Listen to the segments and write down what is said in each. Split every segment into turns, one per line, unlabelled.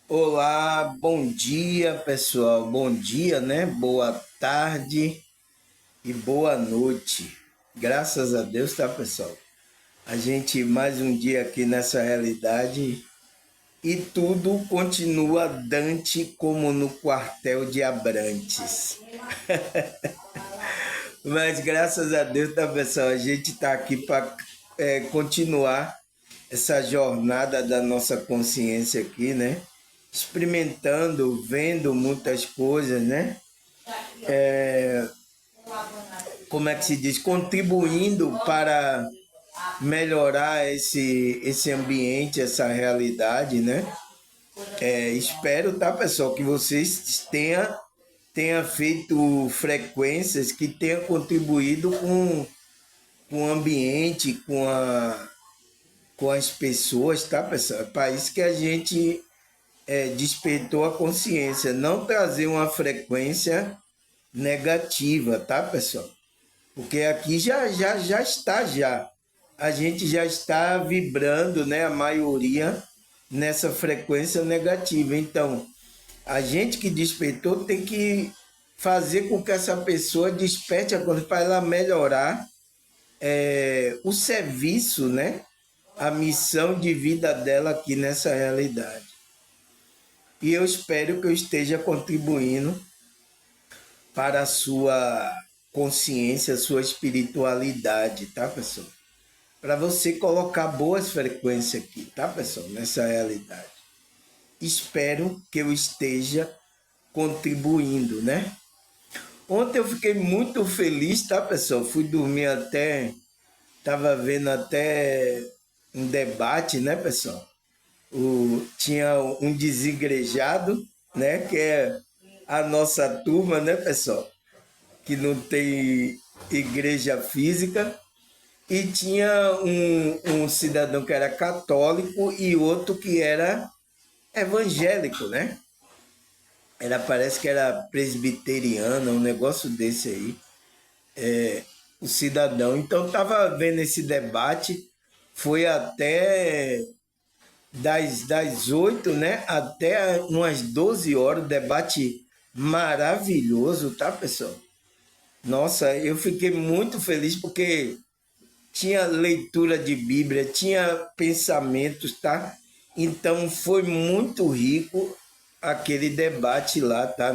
Olá, bom dia, pessoal. Bom dia, né? Boa tarde e boa noite. Graças a Deus, tá, pessoal? A gente mais um dia aqui nessa realidade e tudo continua dante como no quartel de Abrantes. Mas graças a Deus, tá, pessoal? A gente tá aqui para continuar essa jornada da nossa consciência aqui, né? Experimentando, vendo muitas coisas, né? Como é que se diz? Contribuindo para melhorar esse ambiente, essa realidade, né? Espero, tá, pessoal, que vocês tenha feito frequências que tenham contribuído com o ambiente, com as pessoas, tá, pessoal? É para isso que a gente despertou a consciência, não trazer uma frequência negativa, tá, pessoal? Porque aqui já está já. A gente já está vibrando, né, a maioria nessa frequência negativa. Então, a gente que despertou tem que fazer com que essa pessoa desperte a coisa para ela melhorar o serviço, né? A missão de vida dela aqui nessa realidade. E eu espero que eu esteja contribuindo para a sua consciência, a sua espiritualidade, tá, pessoal? Para você colocar boas frequências aqui, tá, pessoal? Nessa realidade. Espero que eu esteja contribuindo, né? Ontem eu fiquei muito feliz, tá, pessoal? Fui dormir até, tava vendo até um debate, né, pessoal? Tinha um desigrejado, né, que é a nossa turma, né, pessoal? Que não tem igreja física, e tinha um cidadão que era católico e outro que era evangélico, né? Parece que era presbiteriano, um negócio desse aí, o cidadão. Então tava vendo esse debate, foi até das 8, né? Até umas 12 horas, debate maravilhoso, tá, pessoal? Nossa, eu fiquei muito feliz porque tinha leitura de Bíblia, tinha pensamentos, tá? Então foi muito rico aquele debate lá, tá?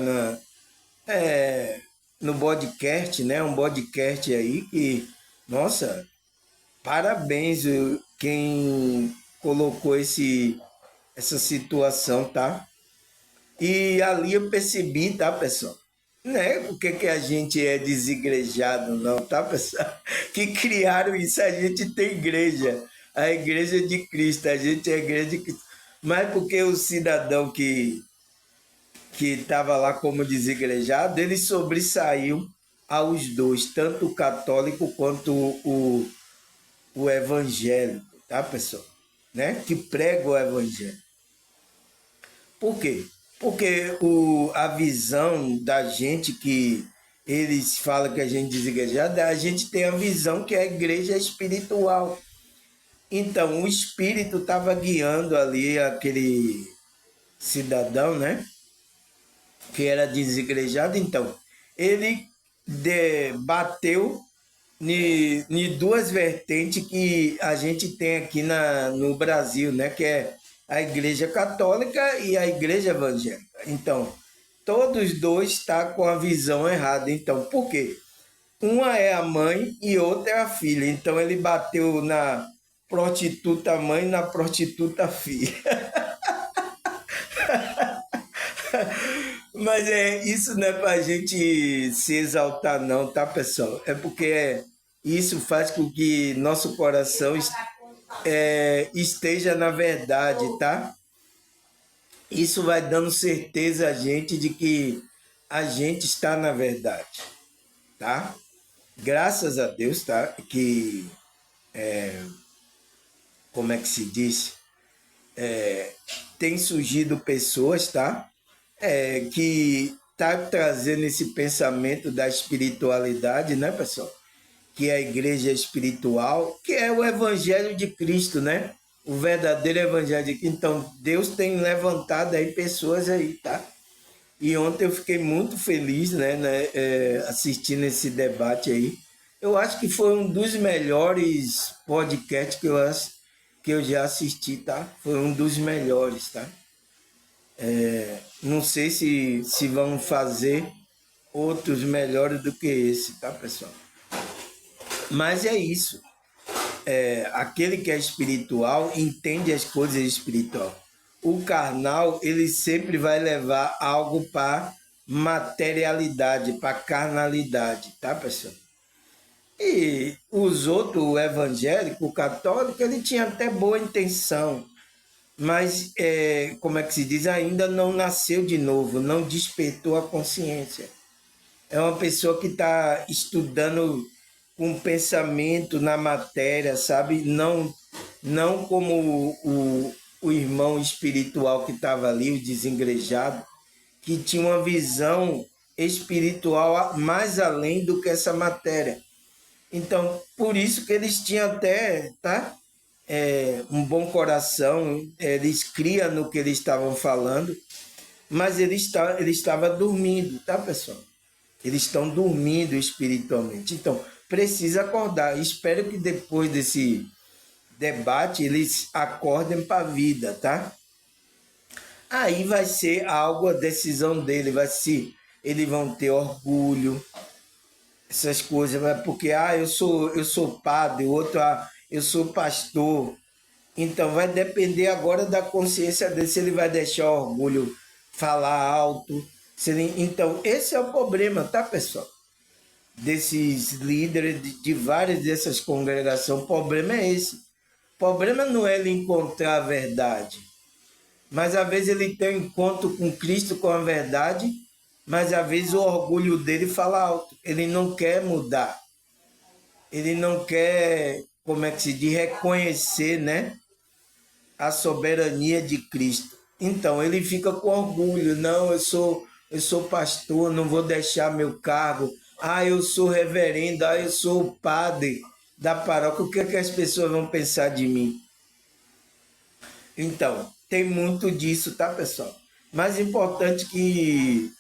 No podcast, né? Um podcast aí que, nossa, parabéns quem colocou essa situação, tá? E ali eu percebi, tá, pessoal? Não é porque que a gente é desigrejado, não, tá, pessoal? Que criaram isso, a gente tem igreja, a igreja de Cristo, a gente é a igreja de Cristo. Mas porque o cidadão que estava lá como desigrejado, ele sobressaiu aos dois, tanto o católico quanto o evangélico, tá, pessoal? Né? Que prega o evangelho. Por quê? Porque a visão da gente que eles falam que a gente é desigrejada, a gente tem a visão que a igreja é espiritual. Então, o espírito estava guiando ali aquele cidadão, né? Que era desigrejado. Então, ele bateu em duas vertentes que a gente tem aqui no Brasil, né? Que é a Igreja Católica e a Igreja Evangélica. Então, todos dois estão com a visão errada. Então, por quê? Uma é a mãe e outra é a filha. Então, ele bateu na prostituta mãe e na prostituta filha. Mas isso não é para a gente se exaltar, não, tá, pessoal? É porque isso faz com que nosso coração esteja na verdade, tá? Isso vai dando certeza a gente de que a gente está na verdade, tá? Graças a Deus, tá? Que, como é que se diz? Tem surgido pessoas, tá? Que tá trazendo esse pensamento da espiritualidade, né, pessoal? Que é a igreja espiritual, que é o evangelho de Cristo, né? o verdadeiro evangelho. Então, Deus tem levantado aí pessoas aí, tá? E ontem eu fiquei muito feliz, assistindo esse debate aí. Eu acho que foi um dos melhores podcasts que eu já assisti, tá? Foi um dos melhores, tá? Não sei se vão fazer outros melhores do que esse, tá, pessoal? Mas é isso. Aquele que é espiritual entende as coisas espirituais. O carnal, ele sempre vai levar algo para materialidade, para carnalidade, tá, pessoal? E os outros, o evangélico, o católico, ele tinha até boa intenção, mas, como é que se diz, ainda não nasceu de novo, não despertou a consciência. É uma pessoa que está estudando com pensamento na matéria, sabe? Não como o irmão espiritual que estava ali, o desengrejado, que tinha uma visão espiritual mais além do que essa matéria. Então, por isso que eles tinham até, tá? Um bom coração, eles criam no que eles estavam falando, mas ele estava dormindo, tá, pessoal? Eles estão dormindo espiritualmente. Então, precisa acordar. Espero que depois desse debate eles acordem para a vida, tá? Aí vai ser algo, a decisão dele vai ser, eles vão ter orgulho, essas coisas, porque eu sou padre, o outro, eu sou pastor. Então vai depender agora da consciência dele, se ele vai deixar o orgulho falar alto. Então, esse é o problema, tá, pessoal? Desses líderes de várias dessas congregações, o problema é esse. O problema não é ele encontrar a verdade, mas às vezes ele tem um encontro com Cristo, com a verdade, mas às vezes o orgulho dele fala alto. Ele não quer mudar. Ele não quer, como é que se diz, reconhecer, né, a soberania de Cristo. Então ele fica com orgulho. Não, eu sou pastor, não vou deixar meu cargo. Eu sou reverendo, eu sou o padre da paróquia. O que é que as pessoas vão pensar de mim? Então, tem muito disso, tá, pessoal? Mais importante que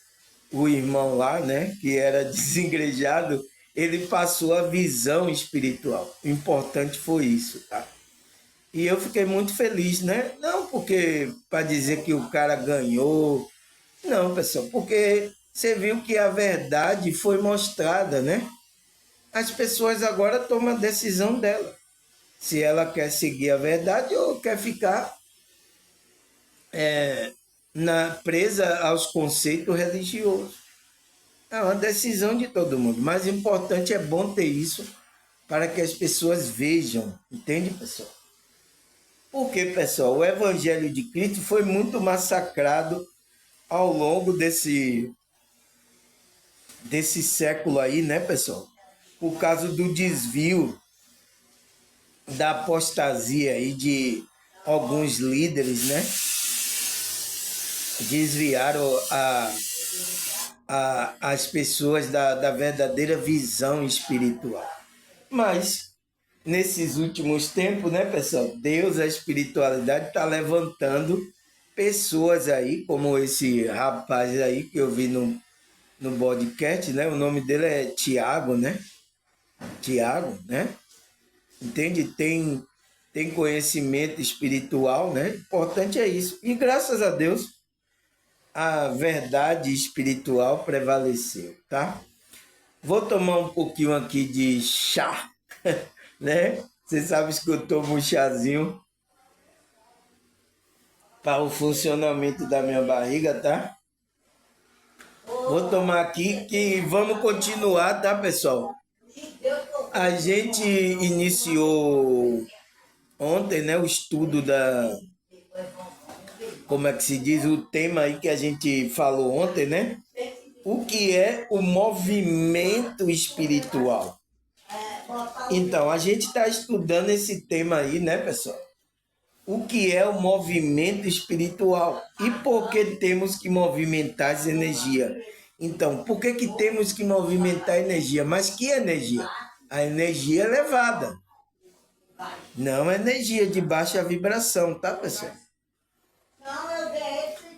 o irmão lá, né, que era desengrejado, ele passou a visão espiritual. O importante foi isso, tá? E eu fiquei muito feliz, né? Não porque para dizer que o cara ganhou, não, pessoal, porque você viu que a verdade foi mostrada, né? As pessoas agora tomam a decisão dela. Se ela quer seguir a verdade ou quer ficar presa aos conceitos religiosos. É uma decisão de todo mundo. Mas o importante é bom ter isso para que as pessoas vejam. Entende, pessoal? Porque, pessoal, o Evangelho de Cristo foi muito massacrado ao longo desse século aí, né, pessoal? Por causa do desvio, da apostasia aí de alguns líderes, né? Desviaram as pessoas da verdadeira visão espiritual. Mas, nesses últimos tempos, né, pessoal? Deus, a espiritualidade, está levantando pessoas aí, como esse rapaz aí que eu vi no podcast, né? O nome dele é Tiago, né? Tiago, né? Entende? Tem conhecimento espiritual, né? Importante é isso. E graças a Deus, a verdade espiritual prevaleceu, tá? Vou tomar um pouquinho aqui de chá, né? Você sabe que eu tomo um chazinho para o funcionamento da minha barriga, tá? Vou tomar aqui que vamos continuar, tá, pessoal? A gente iniciou ontem, né, o estudo como é que se diz, o tema aí que a gente falou ontem, né? O que é o movimento espiritual? Então, a gente está estudando esse tema aí, né, pessoal? O que é o movimento espiritual e por que temos que movimentar essa energia? Então, por que temos que movimentar a energia? Mas que energia? A energia elevada. Não é energia de baixa vibração, tá, pessoal?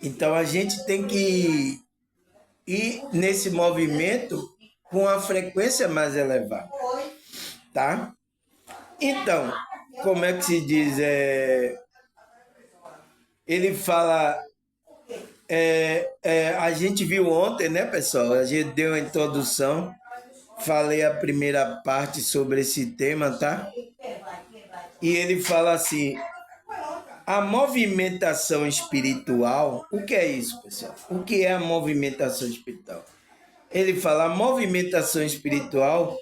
Então a gente tem que ir nesse movimento com a frequência mais elevada, tá? Então, como é que se diz? Ele fala. A gente viu ontem, né, pessoal? A gente deu a introdução, falei a primeira parte sobre esse tema, tá? E ele fala assim: a movimentação espiritual. O que é isso, pessoal? O que é a movimentação espiritual? Ele fala: a movimentação espiritual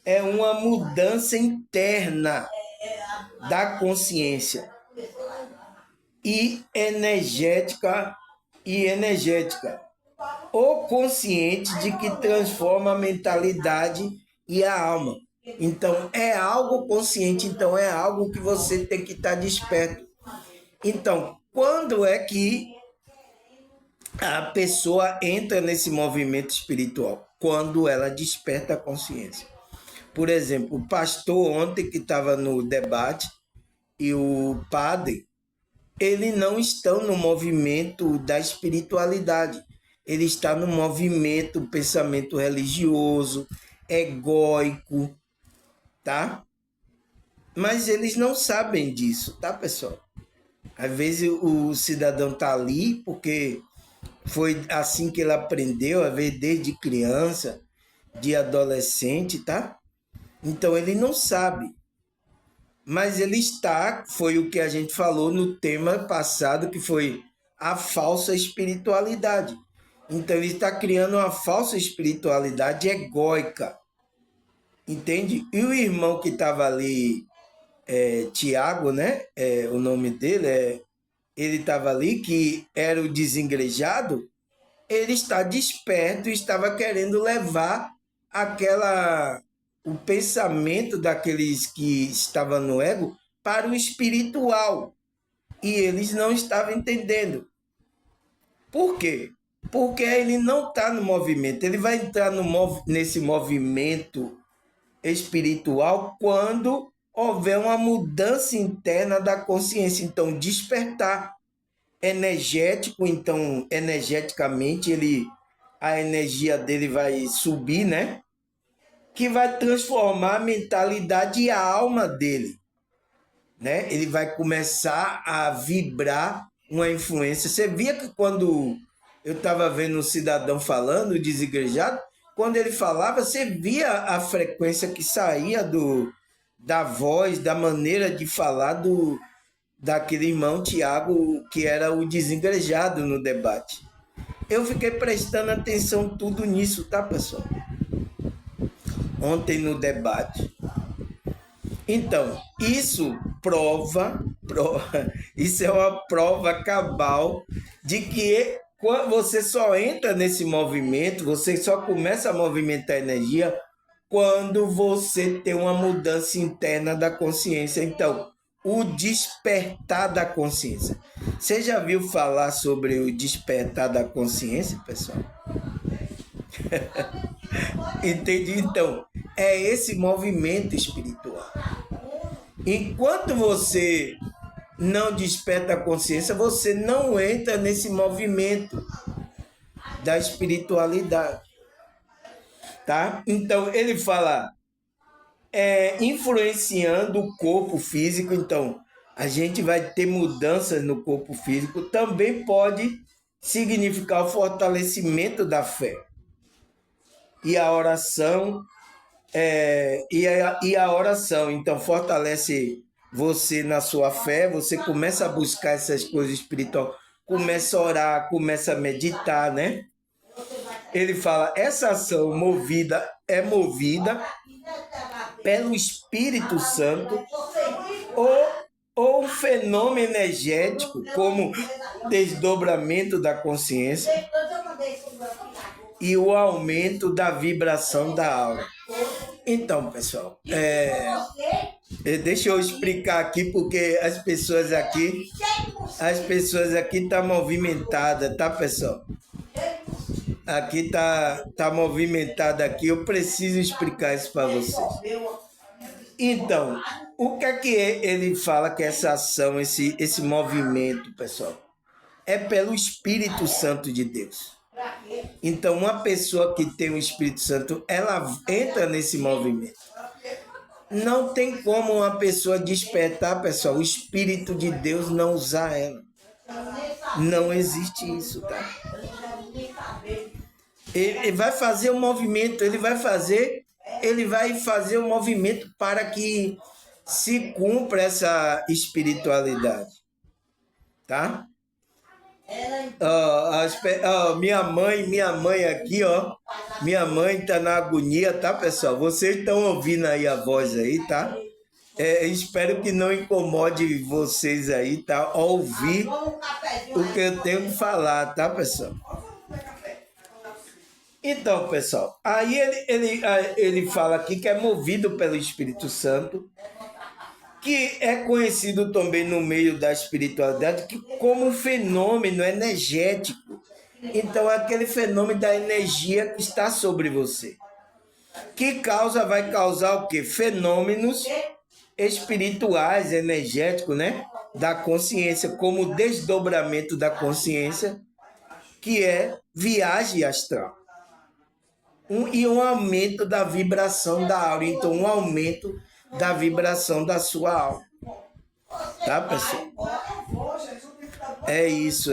é uma mudança interna da consciência e energética ou consciente de que transforma a mentalidade e a alma. Então é algo consciente, então é algo que você tem que estar desperto. Então, quando é que a pessoa entra nesse movimento espiritual? Quando ela desperta a consciência. Por exemplo, o pastor ontem que estava no debate e o padre, ele não estão no movimento da espiritualidade. Ele está no movimento, pensamento religioso, egóico, tá? Mas eles não sabem disso, tá, pessoal? Às vezes o cidadão tá ali porque foi assim que ele aprendeu, às vezes desde criança, de adolescente, tá? Então ele não sabe. Mas ele está, foi o que a gente falou no tema passado, que foi a falsa espiritualidade. Então ele está criando uma falsa espiritualidade egóica, entende? E o irmão que estava ali, Tiago, né? O nome dele, ele estava ali, que era o desengrejado, ele está desperto e estava querendo levar o pensamento daqueles que estavam no ego para o espiritual. E eles não estavam entendendo. Por quê? Porque ele não está no movimento. Ele vai entrar nesse movimento espiritual quando houver uma mudança interna da consciência. Então, despertar energético, então energeticamente a energia dele vai subir, né? Que vai transformar a mentalidade e a alma dele, né? Ele vai começar a vibrar uma influência. Você via que quando eu estava vendo um cidadão falando, desigrejado, quando ele falava, você via a frequência que saía da voz, da maneira de falar daquele irmão Tiago, que era o desengrejado no debate. Eu fiquei prestando atenção tudo nisso, tá, pessoal? Ontem no debate. Então, isso isso é uma prova cabal de que quando você só entra nesse movimento, você só começa a movimentar a energia quando você tem uma mudança interna da consciência. Então, o despertar da consciência. Você já viu falar sobre o despertar da consciência, pessoal? Entendi? Então, é esse movimento espiritual. Enquanto você não desperta a consciência, você não entra nesse movimento da espiritualidade, tá? Então, ele fala, influenciando o corpo físico. Então, a gente vai ter mudanças no corpo físico. Também pode significar o fortalecimento da fé. E a oração, e a oração, então, fortalece você na sua fé, você começa a buscar essas coisas espirituais, começa a orar, começa a meditar, né? Ele fala, essa ação é movida pelo Espírito Santo ou um fenômeno energético, como desdobramento da consciência e o aumento da vibração da aura. Então, pessoal, deixa eu explicar aqui, porque as pessoas aqui estão movimentadas, tá, pessoal? Aqui tá movimentada aqui, eu preciso explicar isso para vocês. Então, O que é que ele fala que essa ação, esse movimento, pessoal? É pelo Espírito Santo de Deus. Então, uma pessoa que tem o Espírito Santo, ela entra nesse movimento. Não tem como uma pessoa despertar, pessoal, o Espírito de Deus não usar ela. Não existe isso, tá? Ele vai fazer um movimento, ele vai fazer um movimento para que se cumpra essa espiritualidade, tá? Minha mãe aqui, ó. Minha mãe tá na agonia, tá, pessoal? Vocês estão ouvindo aí a voz aí, tá? Espero que não incomode vocês aí, tá? Ouvir o que eu tenho que falar, tá, pessoal? Então, pessoal, aí ele fala aqui que é movido pelo Espírito Santo, que é conhecido também no meio da espiritualidade como um fenômeno energético. Então, é aquele fenômeno da energia que está sobre você. Que vai causar o quê? Fenômenos espirituais, energéticos, né? Da consciência, como o desdobramento da consciência, que é viagem astral. E um aumento da vibração da aura. Então, um aumento da vibração da sua alma. Tá, pessoal? É isso,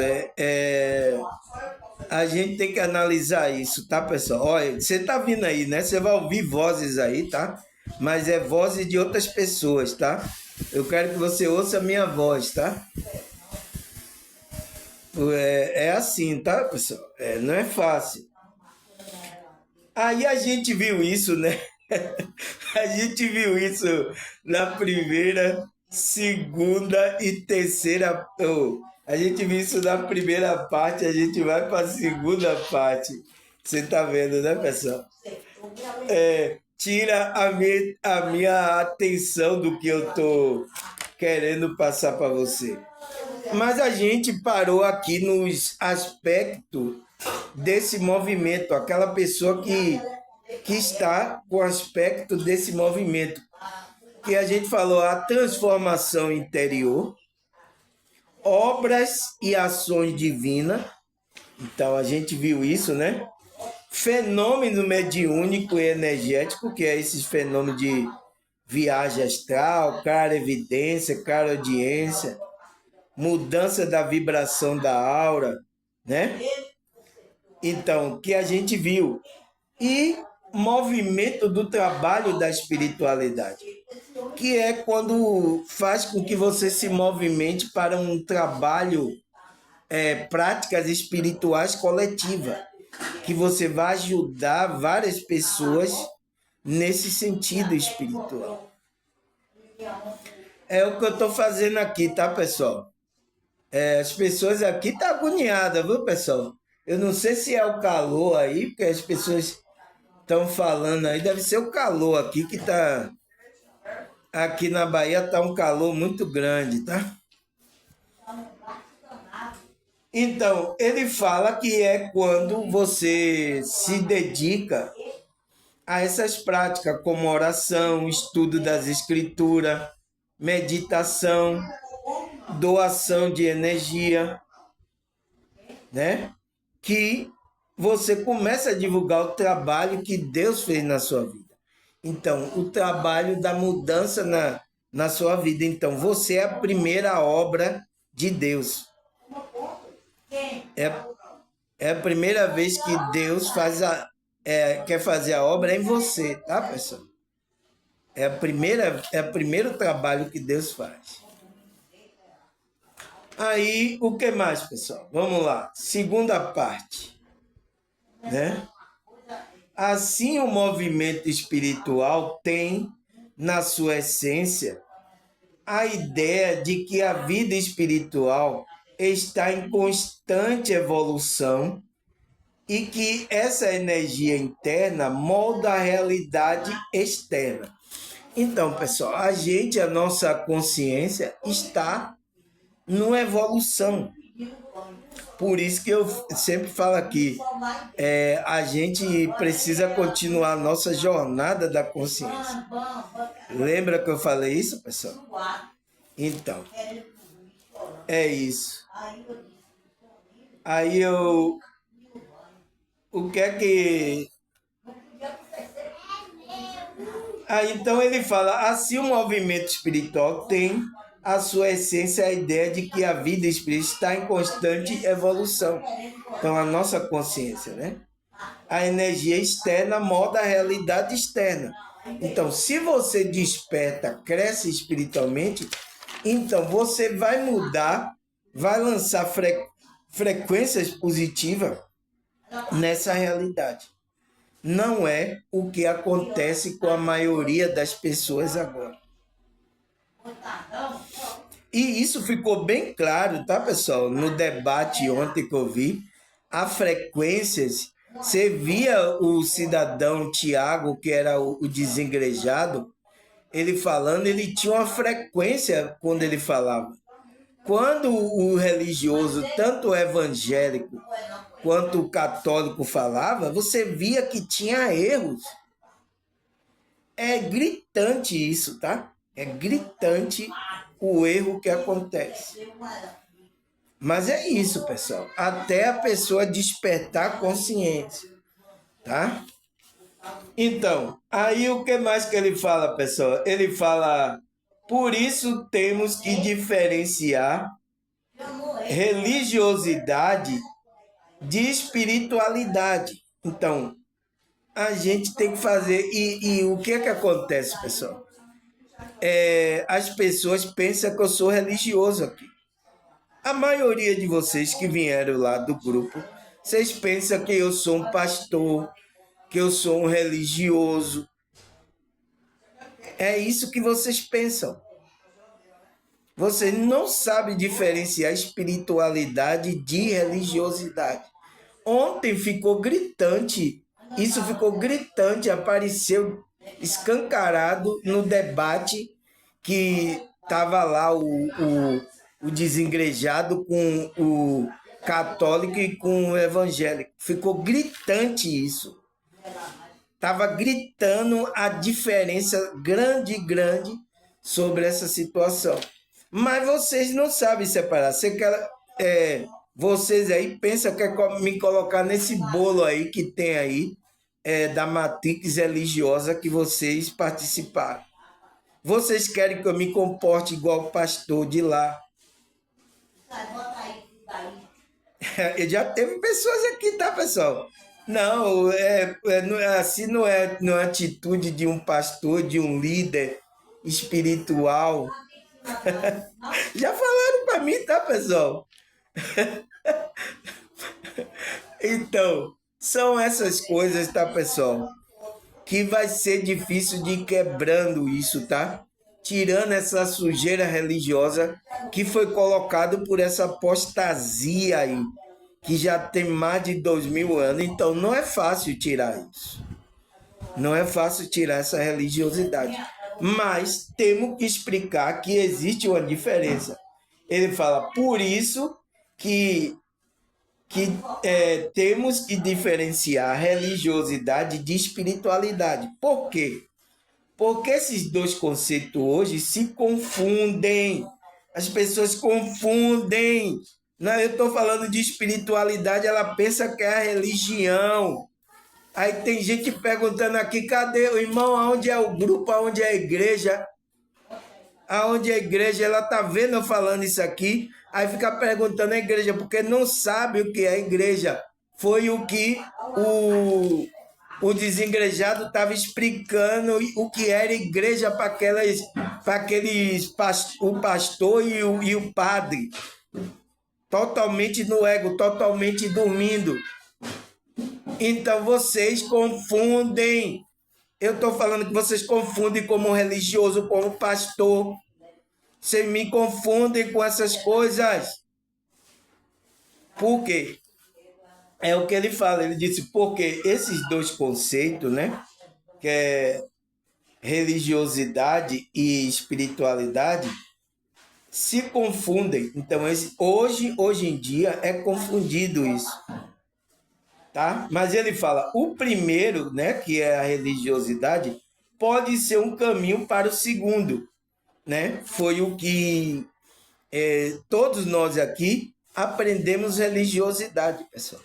a gente tem que analisar isso, tá, pessoal? Olha, você tá vindo aí, né? Você vai ouvir vozes aí, tá? Mas é vozes de outras pessoas, tá? Eu quero que você ouça a minha voz, tá? É assim, tá, pessoal? Não é fácil. Aí a gente viu isso, né? A gente viu isso na primeira, segunda e terceira. A gente viu isso na primeira parte, a gente vai para a segunda parte. Você tá vendo, né, pessoal? Tira a minha atenção do que eu tô querendo passar para você. Mas a gente parou aqui nos aspectos desse movimento, aquela pessoa que está com o aspecto desse movimento, que a gente falou, a transformação interior, obras e ações divinas. Então a gente viu isso, né? Fenômeno mediúnico e energético, que é esses fenômenos de viagem astral, clarevidência, clareaudiência, mudança da vibração da aura, né? Então, que a gente viu. E movimento do trabalho da espiritualidade, que é quando faz com que você se movimente para um trabalho, práticas espirituais coletivas, que você vai ajudar várias pessoas nesse sentido espiritual. É o que eu estou fazendo aqui, tá, pessoal? As pessoas aqui estão agoniadas, viu, pessoal? Eu não sei se é o calor aí, porque as pessoas estão falando aí, deve ser o calor aqui que tá. Aqui na Bahia tá um calor muito grande, tá? Então, ele fala que é quando você se dedica a essas práticas, como oração, estudo das escrituras, meditação, doação de energia, né? Que você começa a divulgar o trabalho que Deus fez na sua vida. Então, o trabalho da mudança na sua vida. Então, você é a primeira obra de Deus. É a primeira vez que Deus quer fazer a obra em você, tá, pessoal? É o primeiro trabalho que Deus faz. Aí, o que mais, pessoal? Vamos lá. Segunda parte, né? Assim, o movimento espiritual tem, na sua essência, a ideia de que a vida espiritual está em constante evolução e que essa energia interna molda a realidade externa. Então, pessoal, a nossa consciência está numa evolução. Por isso que eu sempre falo aqui, a gente precisa continuar a nossa jornada da consciência. Lembra que eu falei isso, pessoal? Então, é isso. Aí eu... O que é que... então ele fala, assim o movimento espiritual tem a sua essência, a ideia de que a vida espiritual está em constante evolução. Então a nossa consciência, né? A energia externa molda a realidade externa. Então, se você desperta, cresce espiritualmente, então você vai mudar, vai lançar frequências positivas nessa realidade. Não é o que acontece com a maioria das pessoas agora. E isso ficou bem claro, tá, pessoal? No debate ontem que eu vi, há frequências. Você via o cidadão Tiago, que era o desengrejado, ele falando, ele tinha uma frequência quando ele falava. Quando o religioso, tanto o evangélico quanto o católico falava, você via que tinha erros. É gritante isso, tá? É gritante o erro que acontece. Mas é isso, pessoal. Até a pessoa despertar consciência, tá? Então, aí o que mais que ele fala, pessoal? Ele fala, por isso temos que diferenciar religiosidade de espiritualidade. Então, a gente tem que fazer... E o que é que acontece, pessoal? As pessoas pensam que eu sou religioso aqui. A maioria de vocês que vieram lá do grupo, vocês pensam que eu sou um pastor, que eu sou um religioso. É isso que vocês pensam. Vocês não sabem diferenciar espiritualidade de religiosidade. Ontem ficou gritante, isso ficou gritante, apareceu escancarado no debate que estava lá o desengrejado com o católico e com o evangélico. Ficou gritante isso. Estava gritando a diferença grande sobre essa situação. Mas vocês não sabem separar. Vocês aí pensam que é me colocar nesse bolo aí que tem aí, da matrix religiosa que vocês participaram. Vocês querem que eu me comporte igual o pastor de lá. Já teve pessoas aqui, tá, pessoal? Não, assim não é atitude de um pastor, de um líder espiritual. Já falaram para mim, tá, pessoal? Então, são essas coisas, tá, pessoal? Que vai ser difícil de ir quebrando isso, tá? Tirando essa sujeira religiosa que foi colocado por essa apostasia aí, que já tem mais de 2000 anos. Então, não é fácil tirar isso. Não é fácil tirar essa religiosidade. Mas temos que explicar que existe uma diferença. Ele fala, por isso que temos que diferenciar religiosidade de espiritualidade. Por quê? Porque esses dois conceitos hoje se confundem. As pessoas confundem. Não, eu estou falando de espiritualidade, ela pensa que é a religião. Aí tem gente perguntando aqui, cadê o irmão? Aonde é o grupo? Aonde é a igreja? Aonde é a igreja? Ela está vendo eu falando isso aqui, aí fica perguntando a igreja, porque não sabe o que é a igreja. Foi o que o desengrejado estava explicando o que era igreja para aqueles o pastor e o padre. Totalmente no ego, totalmente dormindo. Então vocês confundem. Eu estou falando que vocês confundem como religioso, como pastor. Vocês me confundem com essas coisas. Por quê? É o que ele fala. Ele disse, porque esses dois conceitos, né? Que é religiosidade e espiritualidade, se confundem. Então, hoje em dia é confundido isso, tá? Mas ele fala, o primeiro, né, que é a religiosidade, pode ser um caminho para o segundo, né? Foi o que todos nós aqui aprendemos religiosidade, pessoal.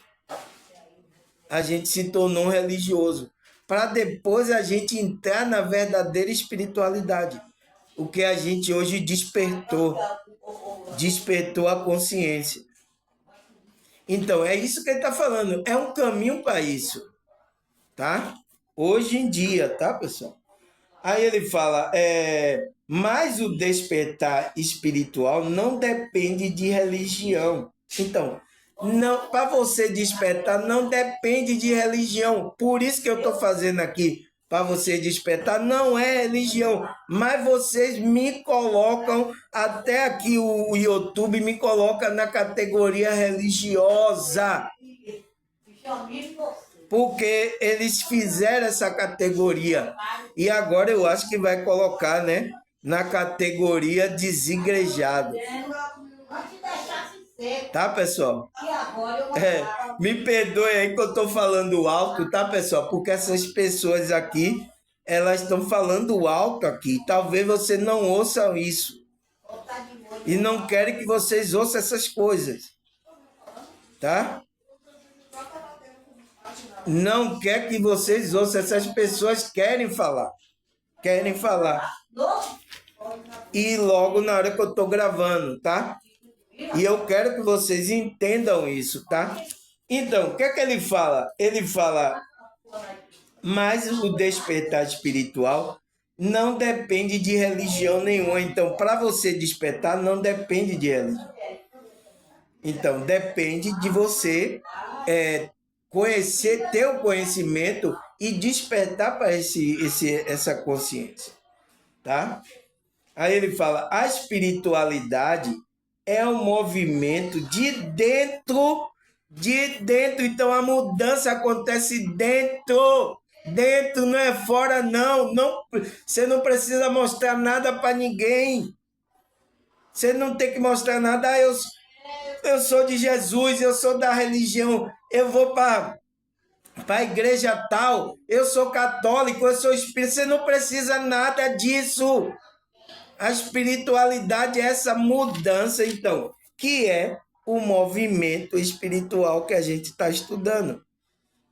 A gente se tornou um religioso, para depois a gente entrar na verdadeira espiritualidade. O que a gente hoje despertou a consciência. Então, é isso que ele está falando, é um caminho para isso, tá? Hoje em dia, tá, pessoal? Aí ele fala, mas o despertar espiritual não depende de religião. Então, não, para você despertar não depende de religião. Por isso que eu estou fazendo aqui, para você despertar, não é religião. Mas vocês me colocam, até aqui o YouTube me coloca na categoria religiosa. Porque eles fizeram essa categoria. E agora eu acho que vai colocar, né, na categoria desigrejado. Tá, pessoal? Me perdoe aí que eu tô falando alto, tá, pessoal? Porque essas pessoas aqui, elas estão falando alto aqui. Talvez você não ouça isso. E não querem que vocês ouçam essas coisas. Tá? Não quer que vocês ouçam, essas pessoas querem falar. Querem falar. E logo na hora que eu estou gravando, tá? E eu quero que vocês entendam isso, tá? Então, o que é que ele fala? Ele fala, mas o despertar espiritual não depende de religião nenhuma. Então, para você despertar, não depende de religião. Então, depende de você conhecer, ter o conhecimento e despertar para essa consciência, tá? Aí ele fala, a espiritualidade é um movimento de dentro, então a mudança acontece dentro, não é fora não, você não precisa mostrar nada para ninguém, você não tem que mostrar nada, eu sou de Jesus, eu sou da religião, eu vou para a igreja tal, eu sou católico, eu sou espírita, você não precisa nada disso. A espiritualidade é essa mudança, então, que é o movimento espiritual que a gente está estudando.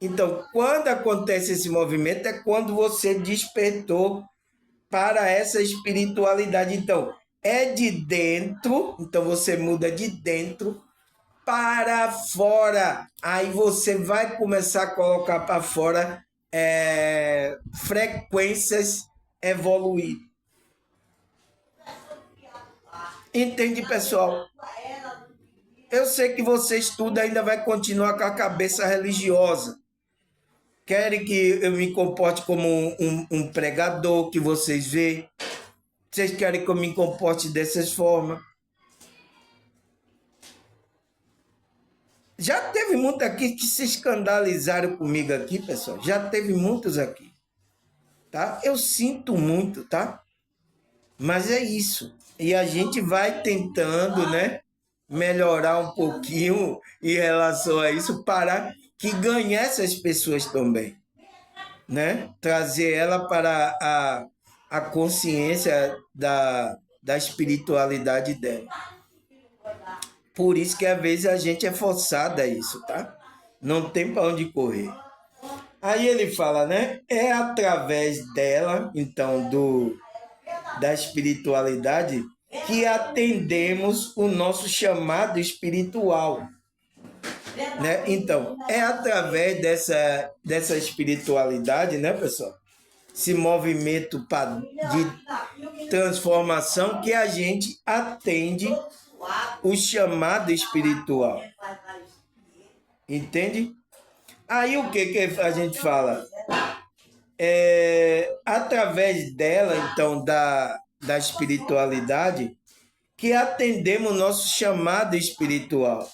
Então, quando acontece esse movimento, é quando você despertou para essa espiritualidade. Então, é de dentro, então você muda de dentro para fora. Aí você vai começar a colocar para fora frequências evoluídas. Entende, pessoal? Eu sei que você estuda ainda vai continuar com a cabeça religiosa. Querem que eu me comporte como um pregador que vocês vê? Vocês querem que eu me comporte dessas formas? Já teve muitos aqui que se escandalizaram comigo aqui, pessoal. Já teve muitos aqui. Tá? Eu sinto muito, tá? Mas é isso. E a gente vai tentando, né, melhorar um pouquinho em relação a isso para que ganhe essas pessoas também, né? Trazer ela para a consciência da espiritualidade dela. Por isso que às vezes a gente é forçado a isso, tá? Não tem para onde correr. Aí ele fala, né? É através dela, então, da espiritualidade, que atendemos o nosso chamado espiritual. Né? Então, é através dessa espiritualidade, né, pessoal? Esse movimento de transformação que a gente atende o chamado espiritual. Entende? Aí o que a gente fala? Através dela, então, da espiritualidade, que atendemos o nosso chamado espiritual.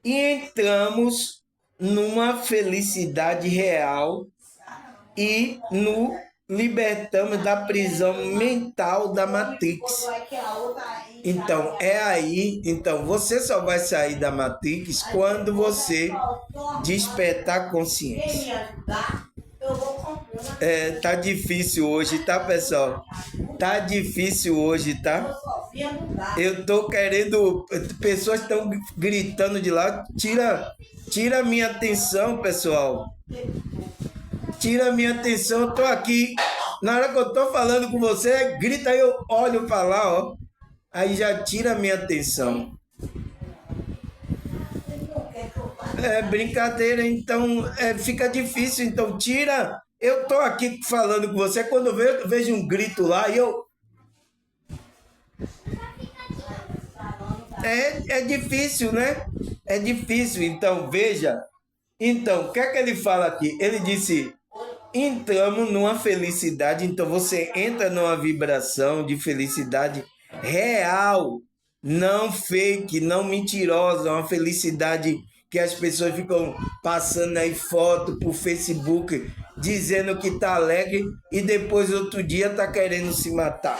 E entramos numa felicidade real e no libertamos da prisão mental da Matrix. Então, é aí, então você só vai sair da Matrix quando você despertar a consciência. Tá difícil hoje, tá, pessoal? Tá difícil hoje, tá? Eu tô querendo, pessoas estão gritando de lá, tira minha atenção, pessoal. Tira minha atenção, eu tô aqui. Na hora que eu tô falando com você, grita aí, eu olho para lá, ó. Aí já tira minha atenção. É brincadeira, então fica difícil. Então tira. Eu tô aqui falando com você, quando eu vejo um grito lá e eu. É difícil, né? É difícil. Então veja. Então, o que é que ele fala aqui? Ele disse: entramos numa felicidade. Então você entra numa vibração de felicidade real, não fake, não mentirosa, uma felicidade que as pessoas ficam passando aí foto por Facebook dizendo que tá alegre e depois outro dia tá querendo se matar.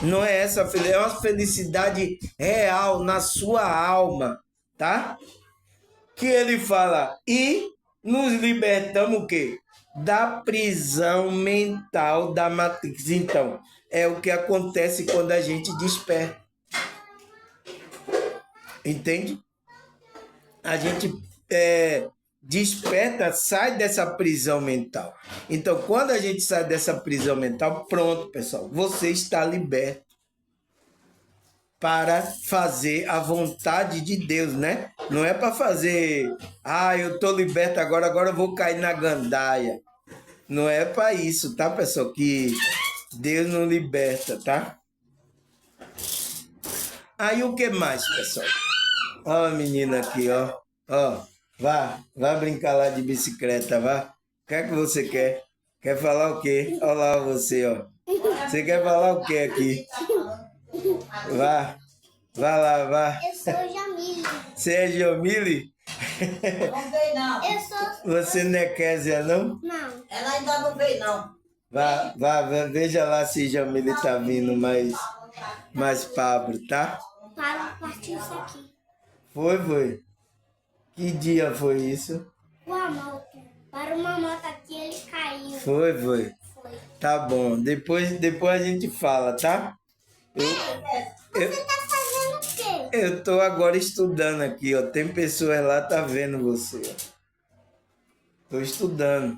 Não é essa felicidade, é uma felicidade real na sua alma, tá? Que ele fala, e nos libertamos o quê? Da prisão mental da Matrix. Então, é o que acontece quando a gente desperta. Entende? A gente desperta, sai dessa prisão mental. Então, quando a gente sai dessa prisão mental, pronto, pessoal, você está liberto para fazer a vontade de Deus, né? Não é para fazer, eu tô liberto agora eu vou cair na gandaia. Não é para isso, tá, pessoal? Que Deus não liberta, tá? Aí o que mais, pessoal? Ó a menina aqui, ó. Ó, vá brincar lá de bicicleta, vá. O que é que você quer? Quer falar o quê? Olha lá você, ó. Você quer falar o quê aqui? Vá lá, vá.
Eu sou Jamile.
Você é Jamile?
Não veio, não. Eu sou...
Você não é Kézia, não?
Não.
Ela ainda não veio, não.
Vá, veja lá se Jamile tá vindo mais Pablo, tá?
Para partir isso aqui.
Foi. Que dia foi isso?
Uma moto. Para uma moto aqui, ele caiu.
Foi.
Foi.
Tá bom. Depois a gente fala, tá?
Você tá fazendo o quê?
Eu tô agora estudando aqui, ó. Tem pessoas lá, tá vendo você, ó. Tô estudando.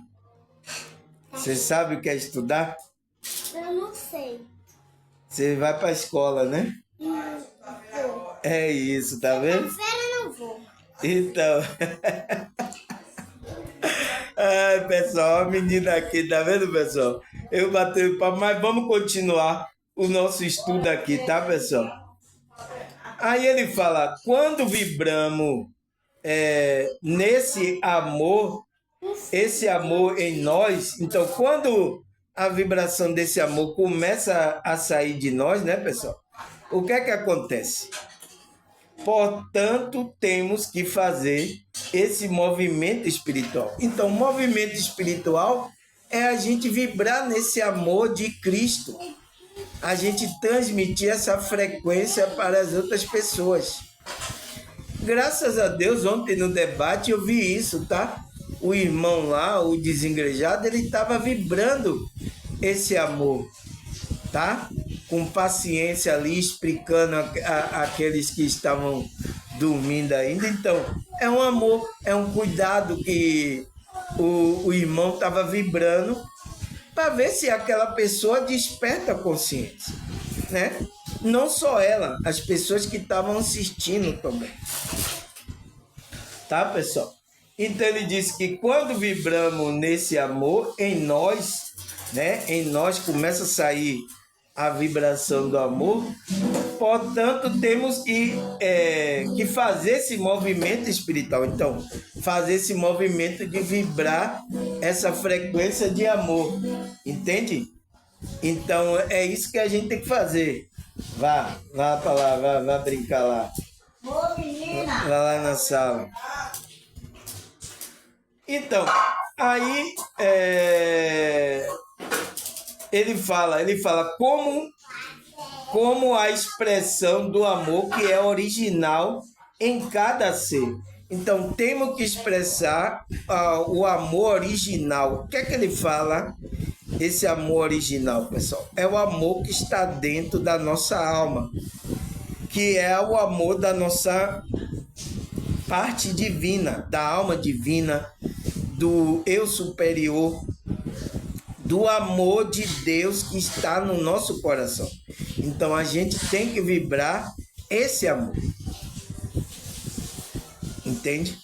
Você sabe o que é estudar?
Eu não sei.
Você vai pra escola, né?
Não vou.
É isso, tá vendo?
Feira não vou.
Então. Ai, pessoal, a menina aqui, tá vendo, pessoal? Eu bati o papo, mas vamos continuar o nosso estudo aqui, tá, pessoal? Aí ele fala, quando vibramos nesse amor, esse amor em nós, então quando a vibração desse amor começa a sair de nós, né, pessoal? O que é que acontece? Portanto, temos que fazer esse movimento espiritual. Então, o movimento espiritual é a gente vibrar nesse amor de Cristo. A gente transmitir essa frequência para as outras pessoas. Graças a Deus, ontem no debate eu vi isso, tá? O irmão lá, o desengrejado, ele estava vibrando esse amor, tá? Com paciência ali, explicando aqueles que estavam dormindo ainda. Então, é um amor, é um cuidado que o irmão estava vibrando para ver se aquela pessoa desperta a consciência, né? Não só ela, as pessoas que estavam assistindo também. Tá, pessoal? Então ele disse que quando vibramos nesse amor, em nós, né? Em nós começa a sair a vibração do amor. Portanto, temos que fazer esse movimento espiritual. Então, fazer esse movimento de vibrar essa frequência de amor. Entende? Então, é isso que a gente tem que fazer. Vá para lá, vá brincar lá.
Ô, menina!
Vá lá na sala. Então, Aí ele fala como a expressão do amor que é original em cada ser. Então, temos que expressar o amor original. O que é que ele fala? Esse amor original, pessoal, é o amor que está dentro da nossa alma, que é o amor da nossa parte divina, da alma divina, do eu superior, do amor de Deus que está no nosso coração. Então a gente tem que vibrar esse amor. Entende?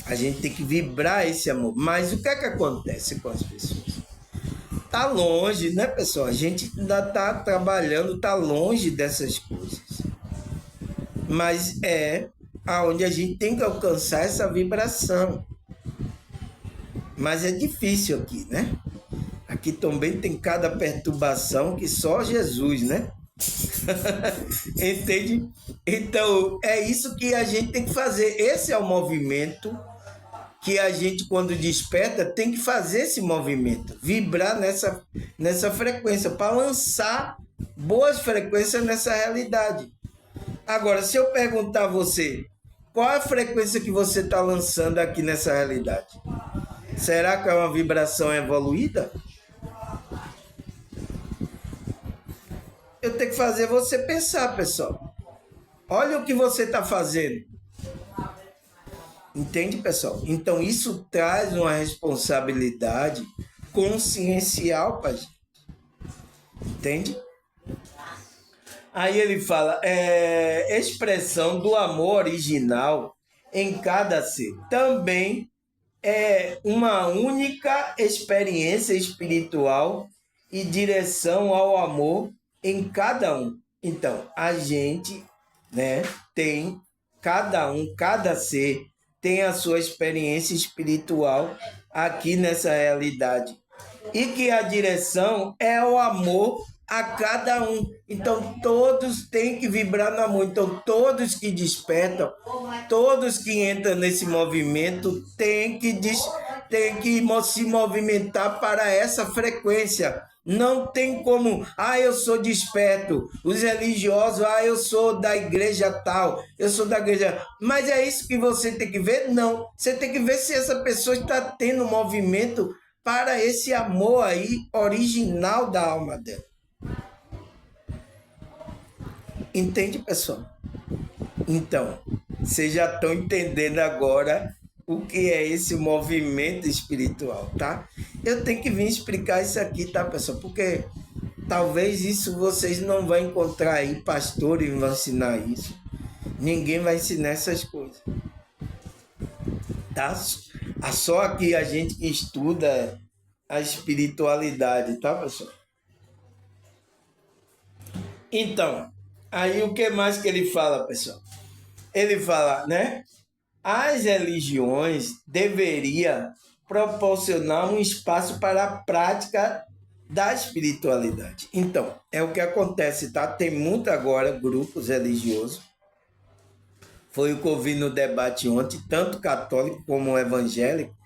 A gente tem que vibrar esse amor. Mas o que é que acontece com as pessoas? Tá longe, né, pessoal? A gente ainda tá trabalhando, tá longe dessas coisas. Mas é aonde a gente tem que alcançar essa vibração. Mas é difícil aqui, né? Aqui também tem cada perturbação que só Jesus, né? Entende? Então, é isso que a gente tem que fazer. Esse é o movimento que a gente, quando desperta, tem que fazer esse movimento. Vibrar nessa frequência, para lançar boas frequências nessa realidade. Agora, se eu perguntar a você, qual é a frequência que você está lançando aqui nessa realidade? Será que é uma vibração evoluída? Eu tenho que fazer você pensar, pessoal. Olha o que você está fazendo. Entende, pessoal? Então, isso traz uma responsabilidade consciencial para a gente. Entende? Aí ele fala, expressão do amor original em cada ser. Também é uma única experiência espiritual e direção ao amor em cada um. Então, a gente, né, tem cada ser tem a sua experiência espiritual aqui nessa realidade. E que a direção é o amor a cada um. Então, todos têm que vibrar no amor. Então, todos que despertam, todos que entram nesse movimento, têm que se movimentar para essa frequência. Não tem como, eu sou desperto. Os religiosos, eu sou da igreja tal, eu sou da igreja. Mas é isso que você tem que ver? Não. Você tem que ver se essa pessoa está tendo movimento para esse amor aí original da alma dela. Entende, pessoal? Então, vocês já estão entendendo agora o que é esse movimento espiritual, tá? Eu tenho que vir explicar isso aqui, tá, pessoal? Porque talvez isso vocês não vão encontrar aí, pastores vão ensinar isso. Ninguém vai ensinar essas coisas. Tá? Só aqui a gente que estuda a espiritualidade, tá, pessoal? Então, aí o que mais que ele fala, pessoal? Ele fala, né? As religiões deveriam proporcionar um espaço para a prática da espiritualidade. Então, é o que acontece, tá? Tem muito agora grupos religiosos. Foi o que eu vi no debate ontem, tanto católico como evangélico.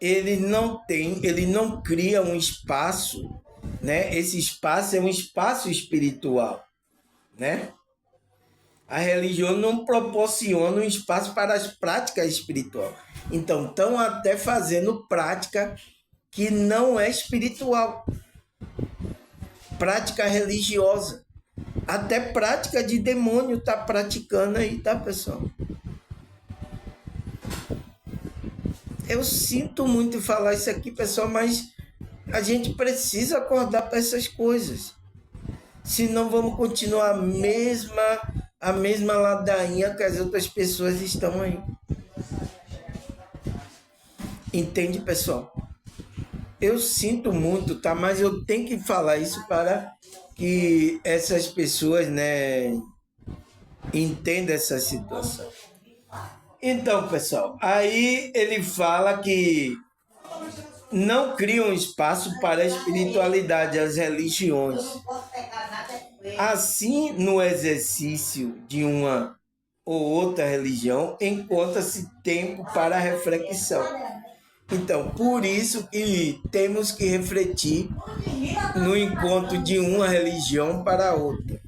Ele não cria um espaço, né? Esse espaço é um espaço espiritual, né? A religião não proporciona um espaço para as práticas espirituais. Então, estão até fazendo prática que não é espiritual. Prática religiosa. Até prática de demônio está praticando aí, tá, pessoal? Eu sinto muito falar isso aqui, pessoal, mas a gente precisa acordar para essas coisas. Senão vamos continuar a mesma ladainha que as outras pessoas estão aí. Entende, pessoal? Eu sinto muito, tá? Mas eu tenho que falar isso para que essas pessoas, né, entendam essa situação. Então, pessoal, aí ele fala que não cria um espaço para a espiritualidade, as religiões. Assim, no exercício de uma ou outra religião, encontra-se tempo para reflexão. Então, por isso que temos que refletir no encontro de uma religião para outra.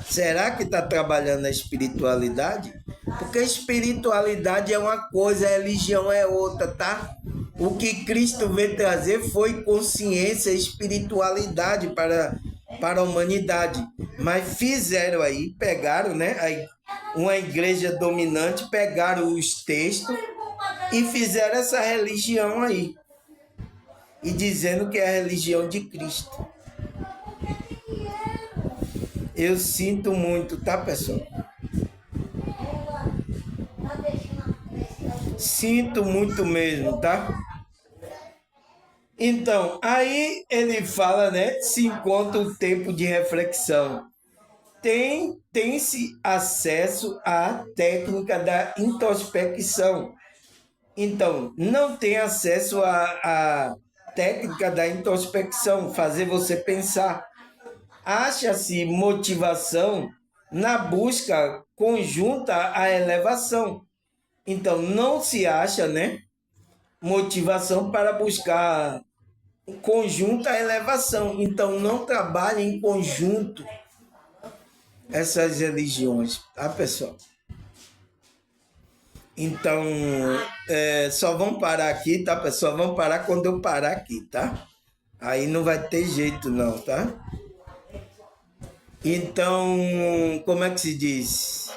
Será que está trabalhando a espiritualidade? Porque a espiritualidade é uma coisa, a religião é outra, tá? O que Cristo veio trazer foi consciência, espiritualidade para a humanidade. Mas fizeram aí, pegaram, né? Uma igreja dominante, pegaram os textos e fizeram essa religião aí. E dizendo que é a religião de Cristo. Eu sinto muito, tá, pessoal? Sinto muito mesmo, tá? Então, aí ele fala, né? Se encontra o tempo de reflexão. Tem-se acesso à técnica da introspecção. Então, não tem acesso à técnica da introspecção, fazer você pensar. Acha-se motivação na busca conjunta à elevação. Então, não se acha, né, motivação para buscar conjunta à elevação. Então, não trabalha em conjunto essas religiões, tá, pessoal? Então, só vão parar aqui, tá, pessoal? Vão parar quando eu parar aqui, tá? Aí não vai ter jeito, não, tá? Então, como é que se diz?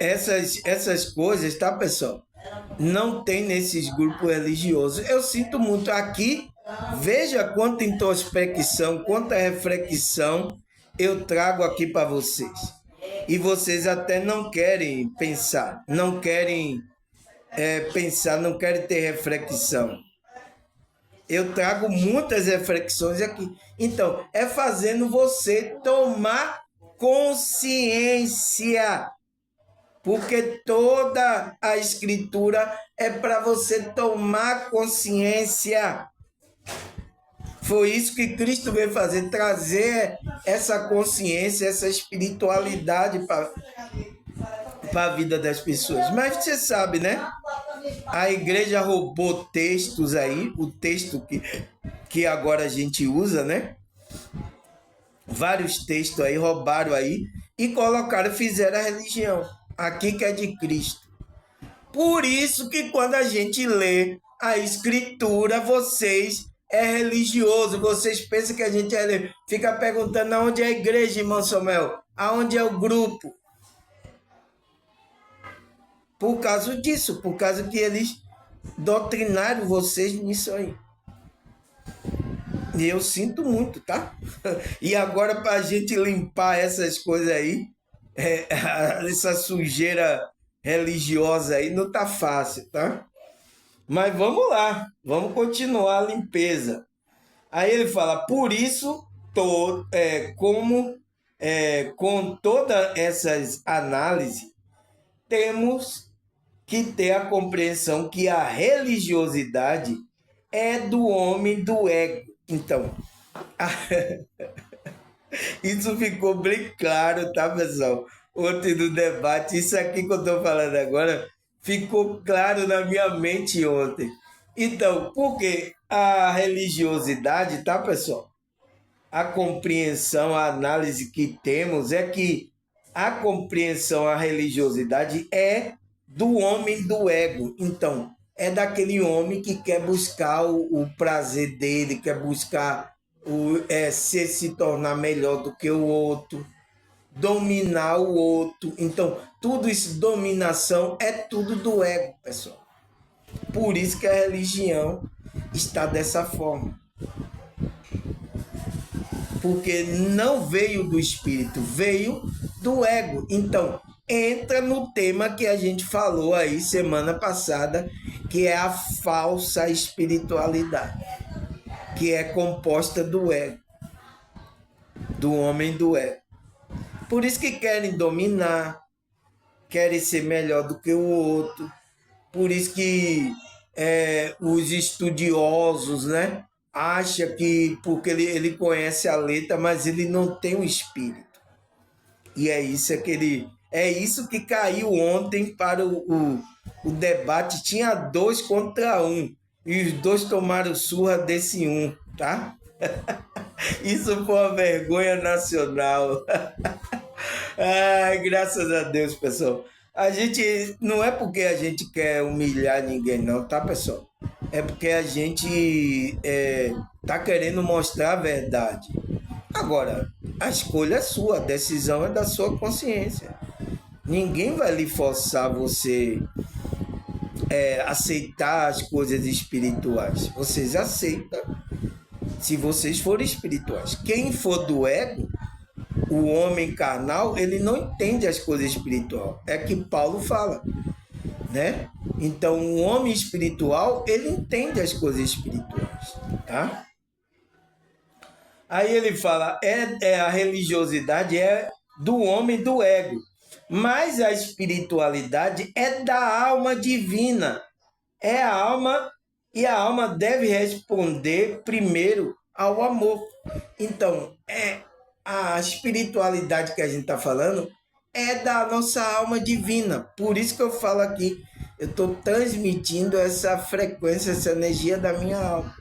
Essas coisas, tá, pessoal? Não tem nesses grupos religiosos. Eu sinto muito aqui. Veja quanta introspecção, quanta reflexão eu trago aqui para vocês. E vocês até não querem pensar, não querem pensar, não querem ter reflexão. Eu trago muitas reflexões aqui. Então, é fazendo você tomar consciência. Porque toda a escritura é para você tomar consciência. Foi isso que Cristo veio fazer, trazer essa consciência, essa espiritualidade para a vida das pessoas. Mas você sabe, né? A igreja roubou textos aí, o texto que agora a gente usa, né? Vários textos aí, roubaram aí e colocaram, fizeram a religião. Aqui que é de Cristo. Por isso que quando a gente lê a escritura, vocês é religioso, vocês pensam que a gente fica perguntando aonde é a igreja, irmão Samuel, aonde é o grupo. Por causa disso, por causa que eles doutrinaram vocês nisso aí. E eu sinto muito, tá? E agora para a gente limpar essas coisas aí, essa sujeira religiosa aí não tá fácil, tá? Mas vamos lá, vamos continuar a limpeza. Aí ele fala, por isso, com todas essas análises, temos que ter a compreensão que a religiosidade é do homem do ego. Então, isso ficou bem claro, tá, pessoal? Ontem no debate, isso aqui que eu estou falando agora, ficou claro na minha mente ontem. Então, porque a religiosidade, tá, pessoal? A compreensão, a análise que temos é que a compreensão, a religiosidade é do homem do ego. Então, é daquele homem que quer buscar o prazer dele, quer buscar se tornar melhor do que o outro, dominar o outro. Então, tudo isso, dominação, é tudo do ego, pessoal. Por isso que a religião está dessa forma. Porque não veio do espírito, veio do ego. Então, entra no tema que a gente falou aí semana passada, que é a falsa espiritualidade, que é composta do ego, do homem do ego. Por isso que querem dominar, querem ser melhor do que o outro. Por isso que os estudiosos, né, acham que porque ele conhece a letra, mas ele não tem o espírito. E é isso que É isso que caiu ontem para o debate. Tinha 2 contra 1. E os dois tomaram surra desse um, tá? Isso foi uma vergonha nacional. Ai, graças a Deus, pessoal. A gente não é porque a gente quer humilhar ninguém, não, tá, pessoal? É porque a gente tá querendo mostrar a verdade. Agora, a escolha é sua, a decisão é da sua consciência. Ninguém vai lhe forçar você aceitar as coisas espirituais. Vocês aceitam se vocês forem espirituais. Quem for do ego, o homem carnal, ele não entende as coisas espirituais. É que Paulo fala, né? Então, o homem espiritual, ele entende as coisas espirituais, tá? Aí ele fala, a religiosidade é do homem do ego, mas a espiritualidade é da alma divina. É a alma, e a alma deve responder primeiro ao amor. Então, a espiritualidade que a gente está falando é da nossa alma divina. Por isso que eu falo aqui, eu estou transmitindo essa frequência, essa energia da minha alma.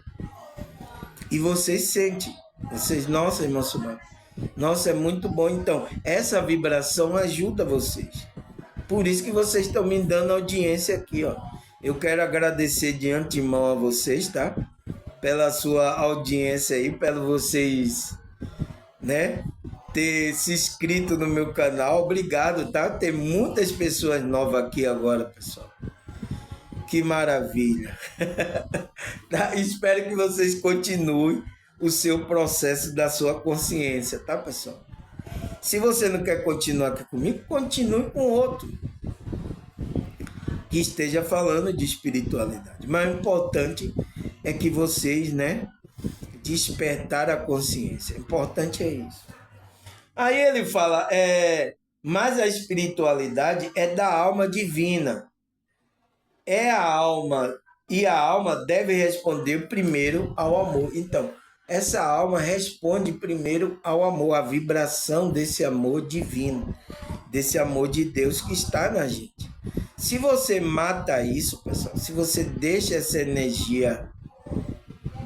E vocês sentem. Vocês, nossa, irmão Sumar, nossa, é muito bom. Então, essa vibração ajuda vocês. Por isso que vocês estão me dando audiência aqui, ó. Eu quero agradecer de antemão a vocês, tá? Pela sua audiência aí, pelo vocês, né? Ter se inscrito no meu canal. Obrigado, tá? Tem muitas pessoas novas aqui agora, pessoal. Que maravilha. Tá? Espero que vocês continuem o seu processo da sua consciência, tá, pessoal? Se você não quer continuar aqui comigo, continue com outro que esteja falando de espiritualidade. Mas o importante é que vocês, né, despertar a consciência. O importante é isso. Aí ele fala, mas a espiritualidade é da alma divina. É a alma, e a alma deve responder primeiro ao amor. Então, essa alma responde primeiro ao amor, a vibração desse amor divino, desse amor de Deus que está na gente. Se você mata isso, pessoal, se você deixa essa energia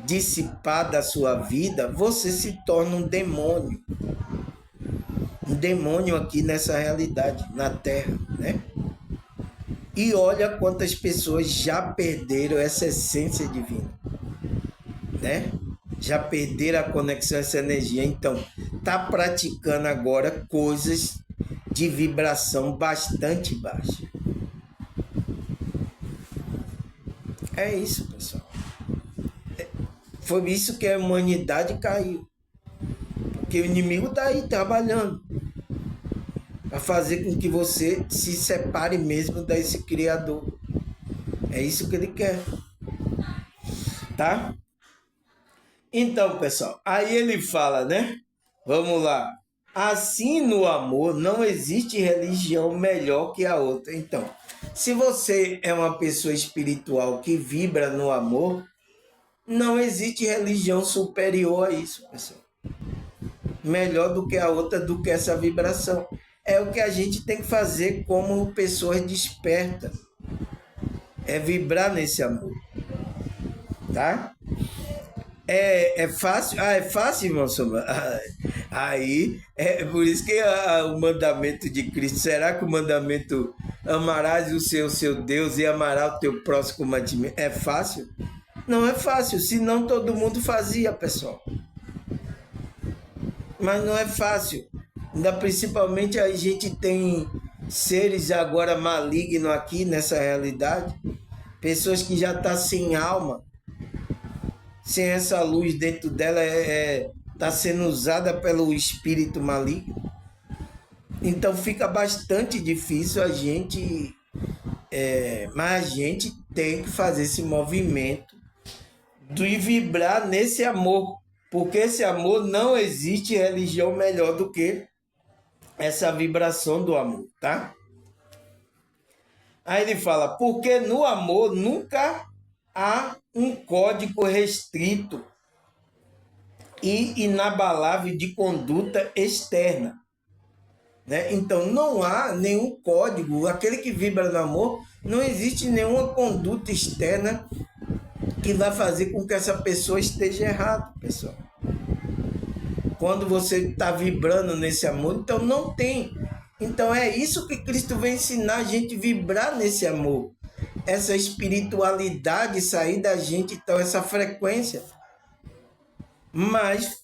dissipar da sua vida, você se torna um demônio. Um demônio aqui nessa realidade, na Terra, né? E olha quantas pessoas já perderam essa essência divina, né? Já perderam a conexão, essa energia. Então, tá praticando agora coisas de vibração bastante baixa. É isso, pessoal. Foi isso que a humanidade caiu. Porque o inimigo tá aí trabalhando para fazer com que você se separe mesmo desse Criador. É isso que ele quer. Tá? Então, pessoal, aí ele fala, né? Vamos lá. Assim, no amor, não existe religião melhor que a outra. Então, se você é uma pessoa espiritual que vibra no amor, não existe religião superior a isso, pessoal. Melhor do que a outra, do que essa vibração. É o que a gente tem que fazer como pessoas despertas. É vibrar nesse amor. Tá? É fácil? Ah, é fácil, irmão Sombra? Aí, é por isso que o mandamento de Cristo, será que o mandamento amarás o seu Deus e amarás o teu próximo como a ti mesmo, é fácil? Não é fácil, senão todo mundo fazia, pessoal. Mas não é fácil. Ainda principalmente a gente tem seres agora malignos aqui nessa realidade, pessoas que já estão sem alma, sem essa luz dentro dela, está sendo usada pelo espírito maligno. Então fica bastante difícil a gente, mas a gente tem que fazer esse movimento de vibrar nesse amor, porque esse amor, não existe religião melhor do que essa vibração do amor, tá? Aí ele fala, porque no amor nunca há um código restrito e inabalável de conduta externa. né? Então não há nenhum código, aquele que vibra no amor, não existe nenhuma conduta externa que vai fazer com que essa pessoa esteja errada, pessoal. Quando você está vibrando nesse amor, então não tem. Então é isso que Cristo vem ensinar a gente vibrar nesse amor. Essa espiritualidade sair da gente, então essa frequência. Mas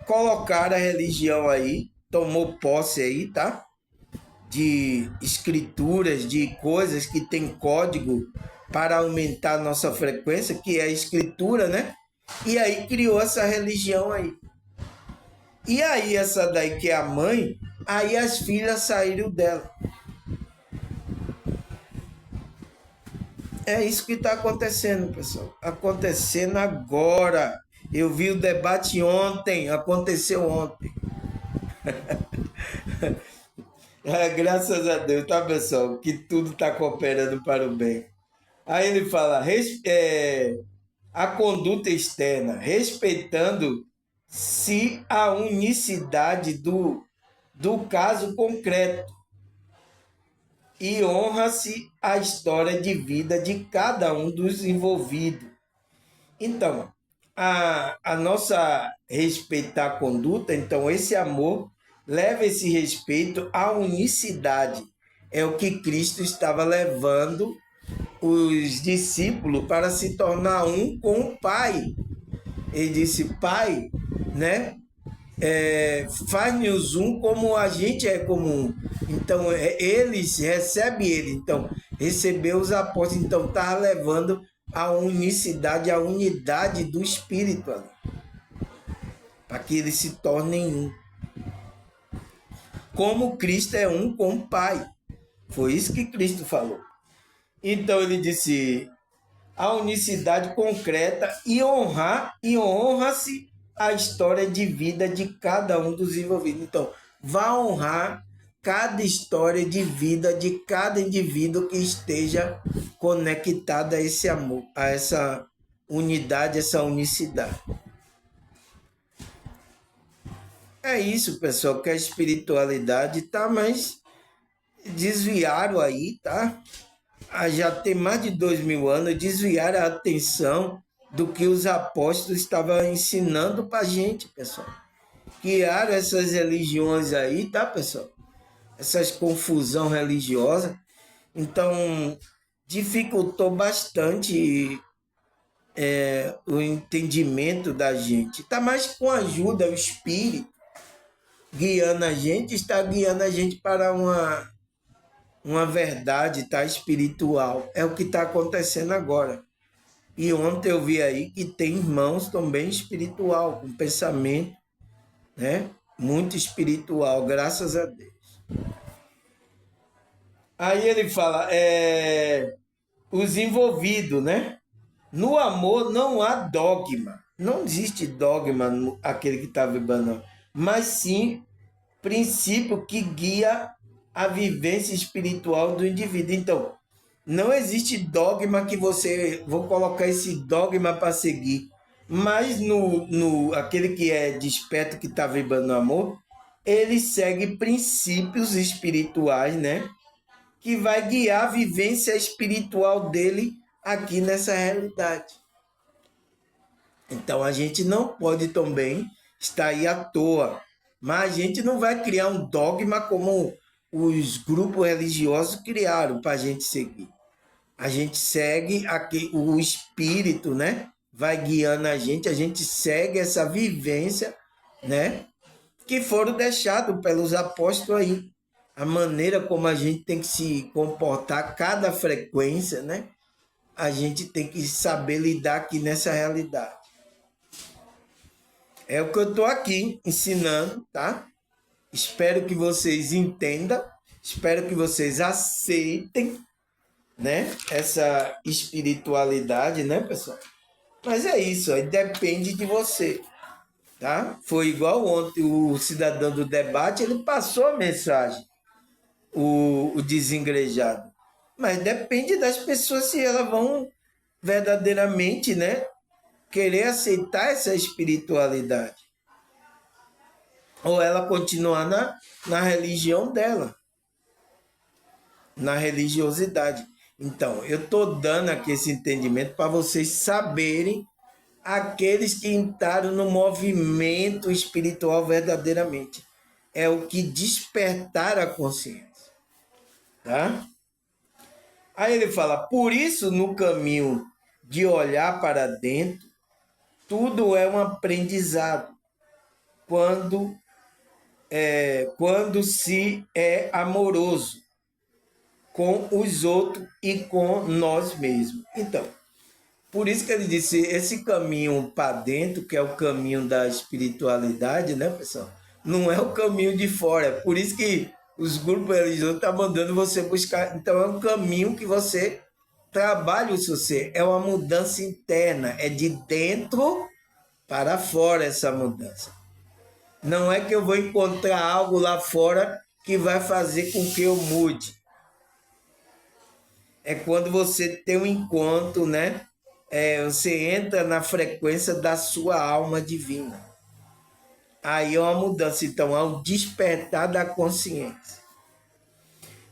colocar a religião aí, tomou posse aí, tá? De escrituras, de coisas que tem código para aumentar a nossa frequência, que é a escritura, né? E aí criou essa religião aí. E aí essa daí que é a mãe, aí as filhas saíram dela. É isso que está acontecendo, pessoal. Acontecendo agora. Eu vi o debate ontem, aconteceu ontem. Graças a Deus, tá, pessoal? Que tudo está cooperando para o bem. Aí ele fala, a conduta externa, respeitando-se a unicidade do caso concreto e honra-se a história de vida de cada um dos envolvidos. Então, a nossa respeitar a conduta, então esse amor leva esse respeito à unicidade. É o que Cristo estava levando os discípulos para se tornar um com o Pai. Ele disse, Pai, né? Faz-nos um como a gente é comum. Então, eles recebem ele. Então, recebeu os apóstolos. Então, estava levando a unicidade, a unidade do Espírito ali. Para que eles se tornem um. Como Cristo é um com o Pai. Foi isso que Cristo falou. Então, ele disse a unicidade concreta e honra-se a história de vida de cada um dos envolvidos. Então, vá honrar cada história de vida de cada indivíduo que esteja conectado a esse amor, a essa unidade, essa unicidade. É isso, pessoal, que a espiritualidade tá, mas desviaram aí, tá? Já tem mais de 2000 anos, desviaram a atenção do que os apóstolos estavam ensinando para a gente, pessoal. Criaram essas religiões aí, tá, pessoal? Essas confusão religiosa. Então, dificultou bastante o entendimento da gente. Tá mais com a ajuda, o Espírito guiando a gente, está guiando a gente para uma verdade, tá, espiritual. É o que está acontecendo agora. E ontem eu vi aí que tem irmãos também espiritual, com pensamento, né? Muito espiritual, graças a Deus. Aí ele fala, os envolvidos, né? No amor não há dogma. Não existe dogma aquele que está vibrando, mas sim princípio que guia a vivência espiritual do indivíduo. Então, não existe dogma que você... Vou colocar esse dogma para seguir. Mas aquele que é desperto, que está vibrando no amor, ele segue princípios espirituais, né? Que vai guiar a vivência espiritual dele aqui nessa realidade. Então, a gente não pode também estar aí à toa. Mas a gente não vai criar um dogma como os grupos religiosos criaram para a gente seguir. A gente segue aqui, o Espírito, né? Vai guiando a gente segue essa vivência, né? Que foram deixados pelos apóstolos aí. A maneira como a gente tem que se comportar, cada frequência, né? A gente tem que saber lidar aqui nessa realidade. É o que eu estou aqui ensinando, tá? Espero que vocês entendam, espero que vocês aceitem, né? Essa espiritualidade, né, pessoal? Mas é isso, aí depende de você, tá? Foi igual ontem o cidadão do debate, ele passou a mensagem, o desengrejado. Mas depende das pessoas se elas vão verdadeiramente, né, querer aceitar essa espiritualidade. ou ela continuar na religião dela, na religiosidade. Então, eu estou dando aqui esse entendimento para vocês saberem aqueles que entraram no movimento espiritual verdadeiramente. É o que despertar a consciência. Tá? Aí ele fala, por isso no caminho de olhar para dentro, tudo é um aprendizado. Quando se é amoroso com os outros e com nós mesmos. Então, por isso que ele disse, esse caminho para dentro, que é o caminho da espiritualidade, né, pessoal? Não é o caminho de fora. É por isso que os grupos religiosos estão mandando você buscar. Então, é um caminho que você trabalha o seu ser. É uma mudança interna. É de dentro para fora essa mudança. Não é que eu vou encontrar algo lá fora que vai fazer com que eu mude. É quando você tem um encontro, né? Você entra na frequência da sua alma divina. Aí é uma mudança. Então, é um despertar da consciência.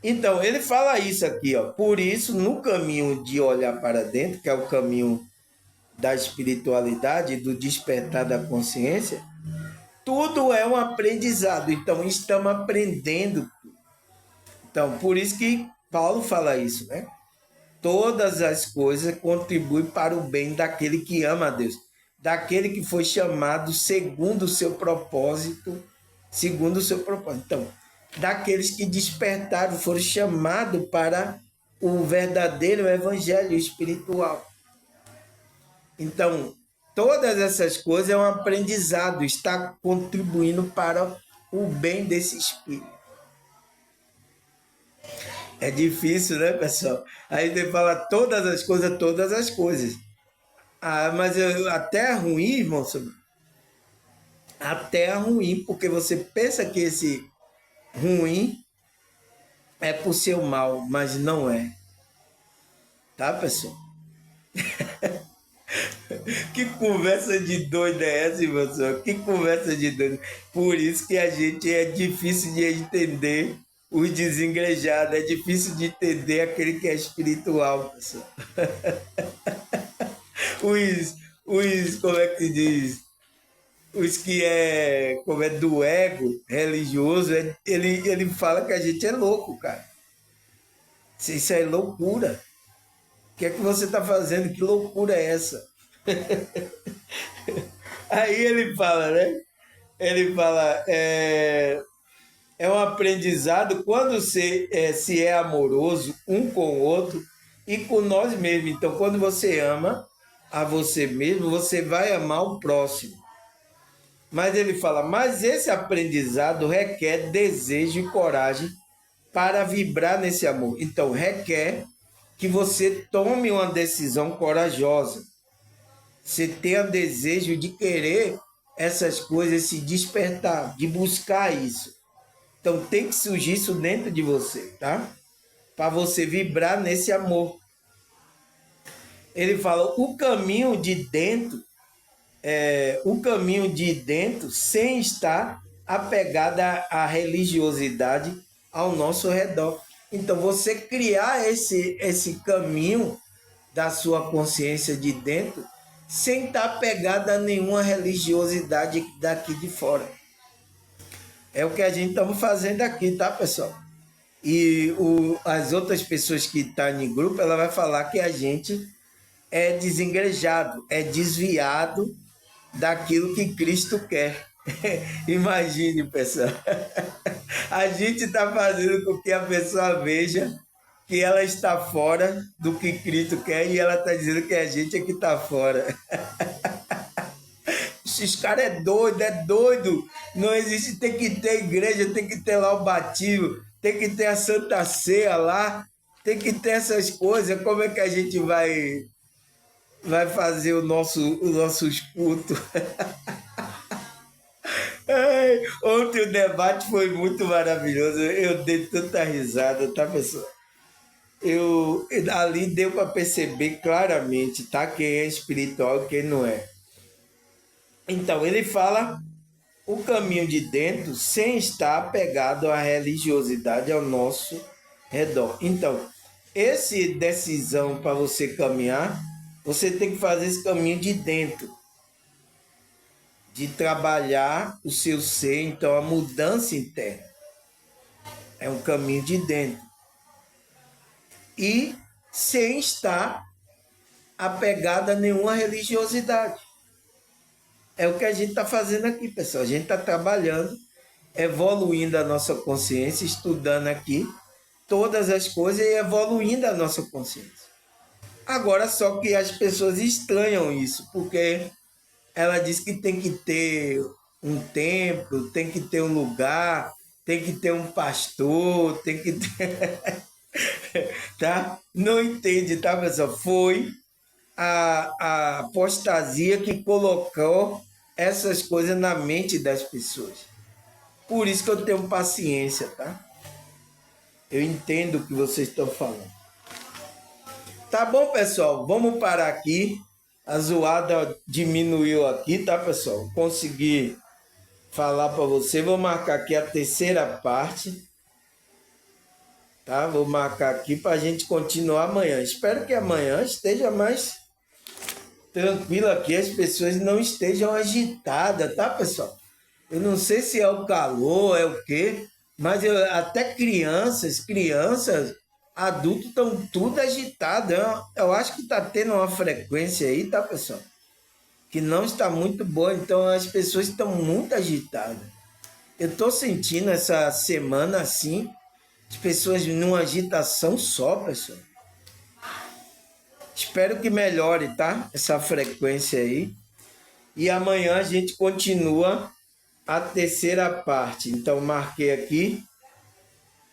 Então, ele fala isso aqui, ó. Por isso, no caminho de olhar para dentro, que é o caminho da espiritualidade, do despertar da consciência, tudo é um aprendizado. Então, estamos aprendendo. Então, por isso que Paulo fala isso, né? Todas as coisas contribuem para o bem daquele que ama a Deus, daquele que foi chamado segundo o seu propósito, Então, daqueles que despertaram, foram chamados para o verdadeiro evangelho espiritual. Então, todas essas coisas é um aprendizado, está contribuindo para o bem desse espírito. É difícil, né, pessoal? Aí ele fala todas as coisas. Ah, mas até é ruim, irmão. Até é ruim, porque você pensa que esse ruim é por seu mal, mas não é. Tá, pessoal? Que conversa de doido é essa, irmão? Que conversa de doido. Por isso que a gente é difícil de entender os desengrejados, é difícil de entender aquele que é espiritual, pessoal. Como é que diz? Os que como é do ego religioso, ele fala que a gente é louco, cara. Isso é loucura. O que é que você está fazendo? Que loucura é essa? Aí ele fala, né? Ele fala, é um aprendizado quando se é amoroso um com o outro e com nós mesmos. Então, quando você ama a você mesmo, você vai amar o próximo. Mas ele fala, mas esse aprendizado requer desejo e coragem para vibrar nesse amor. Então, requer que você tome uma decisão corajosa. Você tenha desejo de querer essas coisas, se despertar, de buscar isso. Então, tem que surgir isso dentro de você, tá? Para você vibrar nesse amor. Ele fala, o caminho de dentro, sem estar apegada à religiosidade ao nosso redor. Então, você criar esse caminho da sua consciência de dentro, sem estar apegada a nenhuma religiosidade daqui de fora. É o que a gente estamos fazendo aqui, tá, pessoal? E as outras pessoas que estão em grupo, ela vai falar que a gente é desengrejado, é desviado daquilo que Cristo quer. Imagine, pessoal. A gente está fazendo com que a pessoa veja que ela está fora do que Cristo quer e ela está dizendo que a gente é que está fora. Esses caras é doido. Não existe, tem que ter igreja, tem que ter lá o batismo, tem que ter a Santa Ceia lá, tem que ter essas coisas. Como é que a gente vai fazer os nossos cultos? Ontem o debate foi muito maravilhoso. Eu dei tanta risada, tá, pessoal? Ali deu para perceber claramente, tá? Quem é espiritual e quem não é. Então, ele fala o caminho de dentro sem estar apegado à religiosidade ao nosso redor. Então, essa decisão para você caminhar, você tem que fazer esse caminho de dentro, de trabalhar o seu ser, então a mudança interna. É um caminho de dentro. E sem estar apegado a nenhuma religiosidade. É o que a gente está fazendo aqui, pessoal. A gente está trabalhando, evoluindo a nossa consciência, estudando aqui todas as coisas e evoluindo a nossa consciência. Agora, só que as pessoas estranham isso, porque ela diz que tem que ter um templo, tem que ter um lugar, tem que ter um pastor, tem que ter... tá? Não entende, tá, pessoal? Foi a apostasia que colocou essas coisas na mente das pessoas. Por isso que eu tenho paciência, tá? Eu entendo o que vocês estão falando. Tá bom, pessoal? Vamos parar aqui. A zoada diminuiu aqui, tá, pessoal? Consegui falar para você. Vou marcar aqui a terceira parte. Tá? Vou marcar aqui para a gente continuar amanhã. Espero que amanhã esteja mais tranquilo aqui, as pessoas não estejam agitadas, tá, pessoal? Eu não sei se é o calor, é o quê, mas até crianças, adultos estão tudo agitados. Eu acho que está tendo uma frequência aí, tá, pessoal? Que não está muito boa, então as pessoas estão muito agitadas. Eu estou sentindo essa semana assim, as pessoas numa agitação só, pessoal. Espero que melhore, tá? Essa frequência aí. E amanhã a gente continua a terceira parte. Então, marquei aqui.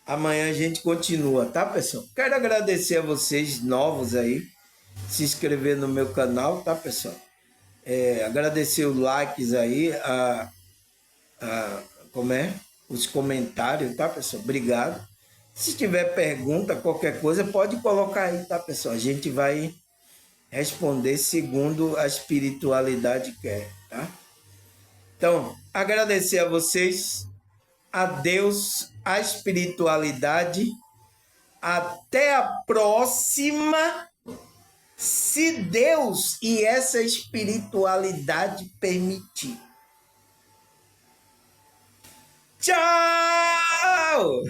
Amanhã a gente continua, tá, pessoal? Quero agradecer a vocês novos aí. Se inscrever no meu canal, tá, pessoal? Agradecer os likes aí. Como é? Os comentários, tá, pessoal? Obrigado. Se tiver pergunta, qualquer coisa, pode colocar aí, tá, pessoal? A gente vai responder segundo a espiritualidade quer, tá? Então, agradecer a vocês, a Deus, a espiritualidade. Até a próxima, se Deus e essa espiritualidade permitir. Tchau!